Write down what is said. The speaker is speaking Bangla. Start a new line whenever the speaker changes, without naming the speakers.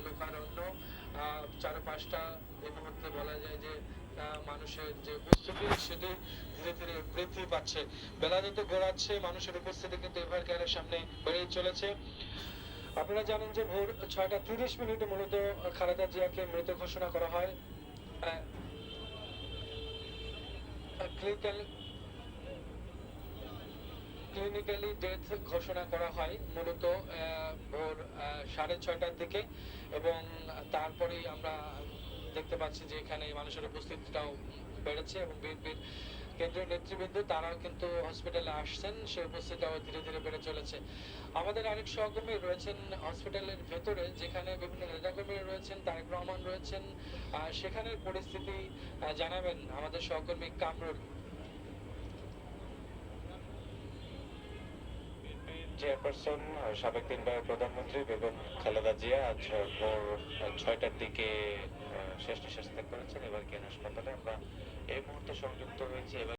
লোকারণ্য, চারপাশটা এই মুহূর্তে বলা যায় যে মানুষের যে উপস্থিতি সেটি ধীরে ধীরে বৃদ্ধি পাচ্ছে। বেলা যত গড়াচ্ছে মানুষের উপস্থিতি কিন্তু এভার কেয়ারের সামনে বেড়েই চলেছে। আপনারা জানেন যে ভোর 6:30 মূলত খালেদা জিয়াকে মৃত ঘোষণা করা হয়। ক্লিনিক্যালি ডেথ ঘোষণা করা হয় মূলত ভোর 6:30টার দিকে, এবং তারপরেই আমরা দেখতে পাচ্ছি যে এখানে মানুষের উপস্থিতিটাও বেড়েছে এবং বিএনপির কেন্দ্রীয় নেতৃবৃন্দ তারাও কিন্তু হসপিটালে আসছেন, সে উপস্থিতিটাও ধীরে ধীরে বেড়ে চলেছে। আমাদের আরেক সহকর্মী রয়েছেন হসপিটালের ভেতরে, যেখানে বিভিন্ন নেতাকর্মীরা রয়েছেন, তারেক রহমান রয়েছেন, সেখানের পরিস্থিতি জানাবেন আমাদের সহকর্মী কামরুল।
চেয়ারপারসন সাবেক 3 বারের প্রধানমন্ত্রী বেগম খালেদা জিয়া আজ ভোর 6টার দিকে শেষ নিঃশ্বাস ত্যাগ করেছেন এবার কেন হাসপাতালে। আমরা এই মুহূর্তে সংযুক্ত হয়েছি